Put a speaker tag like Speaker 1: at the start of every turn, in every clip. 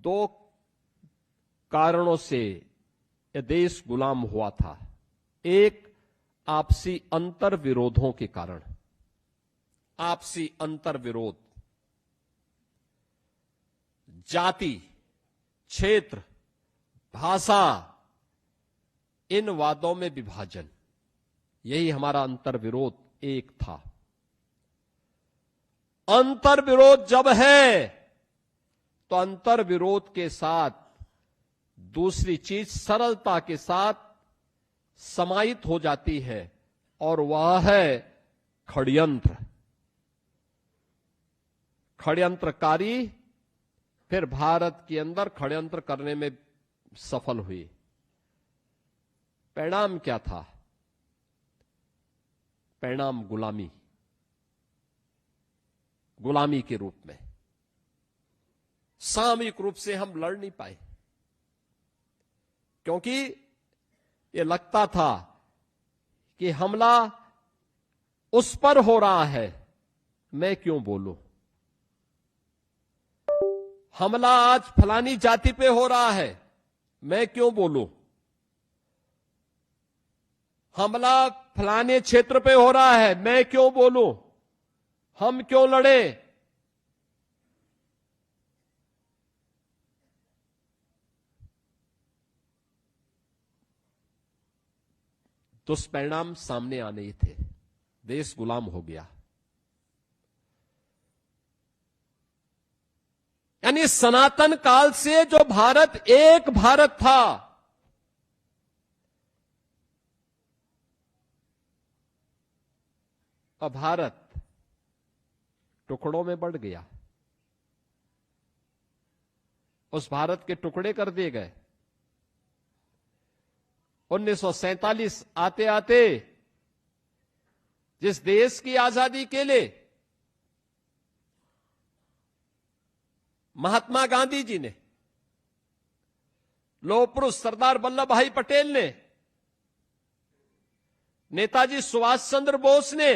Speaker 1: दो कारणों से यह देश गुलाम हुआ था। एक, आपसी अंतर विरोधों के कारण। आपसी अंतर विरोध, जाति, क्षेत्र, भाषा, इन वादों में विभाजन, यही हमारा अंतर विरोध एक था। अंतर विरोध जब है तो अंतर विरोध के साथ दूसरी चीज सरलता के साथ समाहित हो जाती है, और वह है षड्यंत्र। षड्यंत्रकारी फिर भारत के अंदर षड्यंत्र करने में सफल हुई। परिणाम क्या था? परिणाम गुलामी, गुलामी के रूप में। सामूहिक रूप से हम लड़ नहीं पाए, क्योंकि यह लगता था कि हमला उस पर हो रहा है, मैं क्यों बोलूं। हमला आज फलानी जाति पे हो रहा है, मैं क्यों बोलूं। हमला फलाने क्षेत्र पे हो रहा है, मैं क्यों बोलूं। हम क्यों लड़े। दुष्परिणाम सामने आने ही थे। देश गुलाम हो गया। यानी सनातन काल से जो भारत एक भारत था, अब भारत टुकड़ों में बढ़ गया। उस भारत के टुकड़े कर दिए गए। 1947 आते आते जिस देश की आजादी के लिए महात्मा गांधी जी ने, लौह पुरुष सरदार वल्लभ भाई पटेल ने, नेताजी सुभाष चंद्र बोस ने,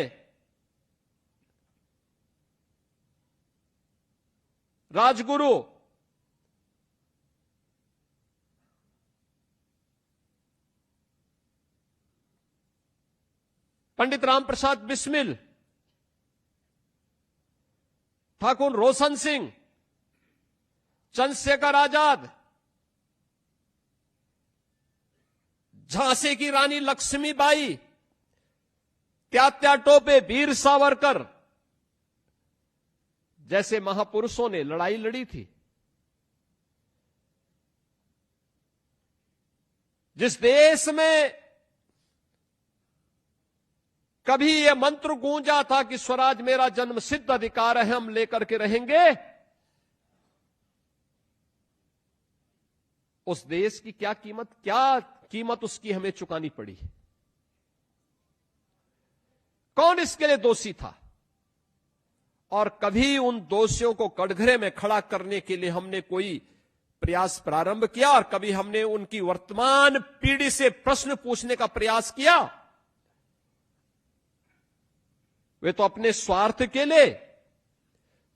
Speaker 1: राजगुरु पंडित राम प्रसाद बिस्मिल, ठाकुर रोशन सिंह, चंद्रशेखर आजाद, झांसी की रानी लक्ष्मीबाई, त्यात्या टोपे, वीर सावरकर जैसे महापुरुषों ने लड़ाई लड़ी थी। जिस देश में कभी यह मंत्र गूंजा था कि स्वराज मेरा जन्म सिद्ध अधिकार है, हम लेकर के रहेंगे, उस देश की क्या कीमत उसकी हमें चुकानी पड़ी। कौन इसके लिए दोषी था। और कभी उन दोषियों को कटघरे में खड़ा करने के लिए हमने कोई प्रयास प्रारंभ किया, और कभी हमने उनकी वर्तमान पीढ़ी से प्रश्न पूछने का प्रयास किया। वे तो अपने स्वार्थ के लिए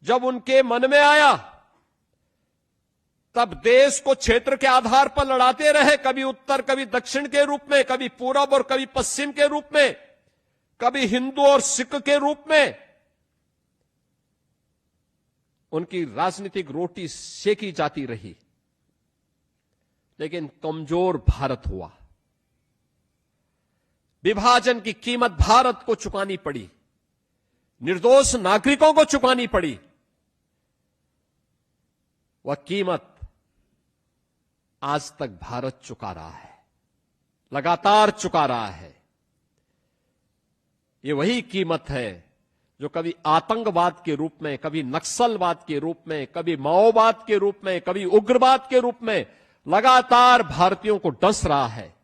Speaker 1: जब उनके मन में आया तब देश को क्षेत्र के आधार पर लड़ाते रहे, कभी उत्तर कभी दक्षिण के रूप में, कभी पूरब और कभी पश्चिम के रूप में, कभी हिंदू और सिख के रूप में। उनकी राजनीतिक रोटी सेकी जाती रही, लेकिन कमजोर भारत हुआ। विभाजन की कीमत भारत को चुकानी पड़ी, निर्दोष नागरिकों को चुकानी पड़ी। वह कीमत आज तक भारत चुका रहा है, लगातार चुका रहा है। ये वही कीमत है जो कभी आतंकवाद के रूप में, कभी नक्सलवाद के रूप में, कभी माओवाद के रूप में, कभी उग्रवाद के रूप में लगातार भारतीयों को डस रहा है।